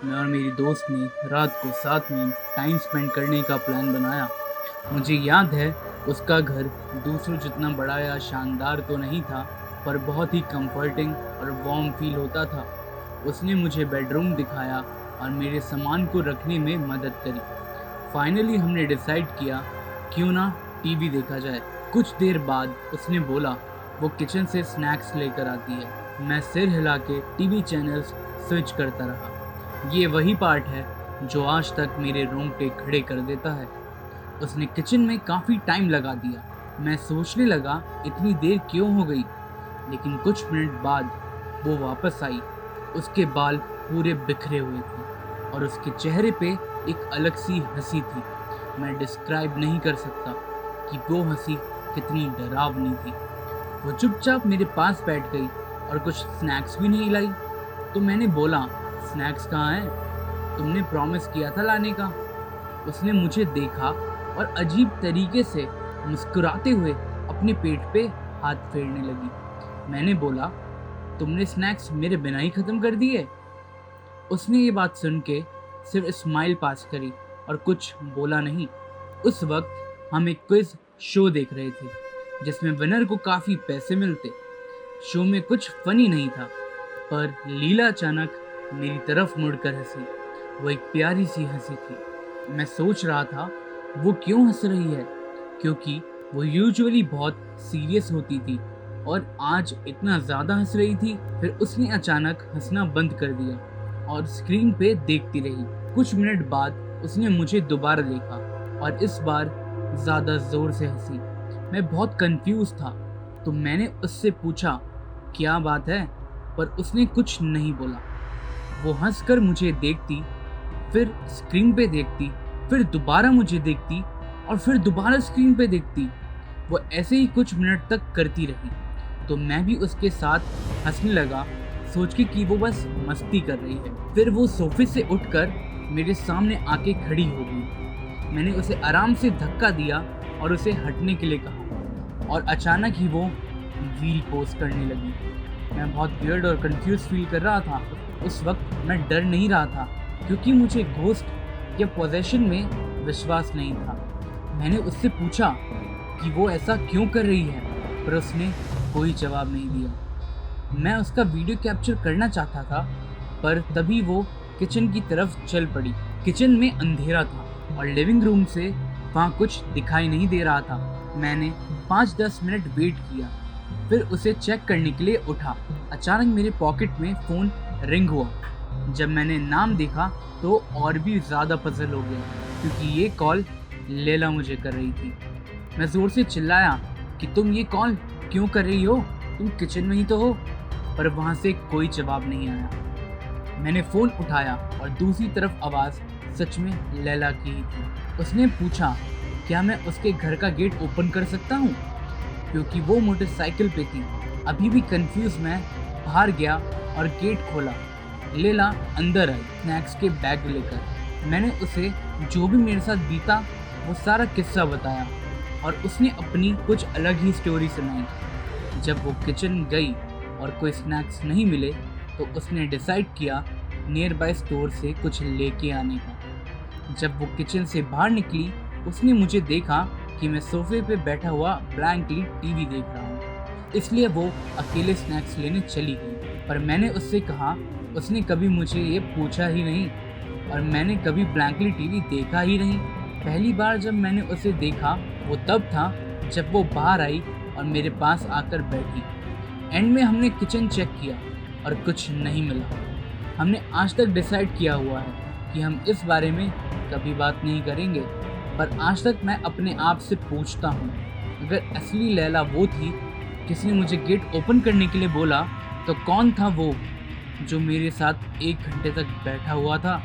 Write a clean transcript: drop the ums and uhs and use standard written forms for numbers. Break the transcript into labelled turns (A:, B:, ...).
A: मैं और मेरी दोस्त ने रात को साथ में टाइम स्पेंड करने का प्लान बनाया। मुझे याद है उसका घर दूसरों जितना बड़ा या शानदार तो नहीं था, पर बहुत ही कंफर्टिंग और वार्म फील होता था। उसने मुझे बेडरूम दिखाया और मेरे सामान को रखने में मदद करी। फाइनली हमने डिसाइड किया क्यों ना टीवी देखा जाए। कुछ देर बाद उसने बोला वो किचन से स्नैक्स लेकर आती है। मैं सिर हिला के टीवी चैनल्स स्विच करता रहा। ये वही पार्ट है जो आज तक मेरे रोंगटे खड़े कर देता है। उसने किचन में काफ़ी टाइम लगा दिया। मैं सोचने लगा इतनी देर क्यों हो गई, लेकिन कुछ मिनट बाद वो वापस आई। उसके बाल पूरे बिखरे हुए थे और उसके चेहरे पे एक अलग सी हंसी थी। मैं डिस्क्राइब नहीं कर सकता कि वो हंसी कितनी डरावनी थी। वो चुपचाप मेरे पास बैठ गई और कुछ स्नैक्स भी नहीं लाई। तो मैंने बोला, स्नैक्स कहाँ हैं? तुमने प्रॉमिस किया था लाने का। उसने मुझे देखा और अजीब तरीके से मुस्कुराते हुए अपने पेट पे हाथ फेरने लगी। मैंने बोला, तुमने स्नैक्स मेरे बिना ही ख़त्म कर दिए? उसने ये बात सुन के सिर्फ स्माइल पास करी और कुछ बोला नहीं। उस वक्त हम एक क्विज शो देख रहे थे जिसमें विनर को काफ़ी पैसे मिलते। शो में कुछ फनी नहीं था, पर लीला अचानक मेरी तरफ मुड़कर हंसी। वो एक प्यारी सी हंसी थी। मैं सोच रहा था वो क्यों हंस रही है, क्योंकि वो यूजुअली बहुत सीरियस होती थी और आज इतना ज़्यादा हंस रही थी। फिर उसने अचानक हंसना बंद कर दिया और स्क्रीन पे देखती रही। कुछ मिनट बाद उसने मुझे दोबारा देखा और इस बार ज़्यादा ज़ोर से हंसी। मैं बहुत कंफ्यूज था, तो मैंने उससे पूछा क्या बात है, पर उसने कुछ नहीं बोला। वो हंसकर मुझे देखती, फिर स्क्रीन पे देखती, फिर दोबारा मुझे देखती और फिर दोबारा स्क्रीन पे देखती। वो ऐसे ही कुछ मिनट तक करती रही, तो मैं भी उसके साथ हंसने लगा, सोच के कि वो बस मस्ती कर रही है। फिर वो सोफे से उठकर मेरे सामने आके खड़ी हो गई। मैंने उसे आराम से धक्का दिया और उसे हटने के लिए कहा और अचानक ही वो व्हील पोज करने लगी। मैं बहुत वियर्ड और कंफ्यूज फील कर रहा था। उस वक्त मैं डर नहीं रहा था, क्योंकि मुझे घोस्ट या पोजेशन में विश्वास नहीं था। मैंने उससे पूछा कि वो ऐसा क्यों कर रही है, पर उसने कोई जवाब नहीं दिया। मैं उसका वीडियो कैप्चर करना चाहता था, पर तभी वो किचन की तरफ चल पड़ी। किचन में अंधेरा था और लिविंग रूम से वहाँ कुछ दिखाई नहीं दे रहा था। मैंने 5-10 मिनट वेट किया, फिर उसे चेक करने के लिए उठा। अचानक मेरे पॉकेट में फ़ोन रिंग हुआ। जब मैंने नाम देखा तो और भी ज़्यादा पजल हो गया, क्योंकि ये कॉल लैला मुझे कर रही थी। मैं ज़ोर से चिल्लाया कि तुम ये कॉल क्यों कर रही हो, तुम किचन में ही तो हो। पर वहाँ से कोई जवाब नहीं आया। मैंने फ़ोन उठाया और दूसरी तरफ आवाज़ सच में लैला की ही थी। उसने पूछा क्या मैं उसके घर का गेट ओपन कर सकता हूँ, क्योंकि वो मोटरसाइकिल पे थी। अभी भी कंफ्यूज मैं बाहर गया और गेट खोला। लैला अंदर आई स्नैक्स के बैग लेकर। मैंने उसे जो भी मेरे साथ बीता वो सारा किस्सा बताया और उसने अपनी कुछ अलग ही स्टोरी सुनाई। जब वो किचन गई और कोई स्नैक्स नहीं मिले, तो उसने डिसाइड किया नियर बाय स्टोर से कुछ लेके आने का। जब वो किचन से बाहर निकली, उसने मुझे देखा कि मैं सोफे पे बैठा हुआ ब्लैंकली टीवी देख रहा हूँ, इसलिए वो अकेले स्नैक्स लेने चली गई। पर मैंने उससे कहा, उसने कभी मुझे ये पूछा ही नहीं और मैंने कभी ब्लैंकली टीवी देखा ही नहीं। पहली बार जब मैंने उसे देखा वो तब था जब वो बाहर आई और मेरे पास आकर बैठी। एंड में हमने किचन चेक किया और कुछ नहीं मिला। हमने आज तक डिसाइड किया हुआ है कि हम इस बारे में कभी बात नहीं करेंगे, पर आज तक मैं अपने आप से पूछता हूँ, अगर असली लैला वो थी जिसने मुझे गेट ओपन करने के लिए बोला, तो कौन था वो जो मेरे साथ 1 घंटे तक बैठा हुआ था?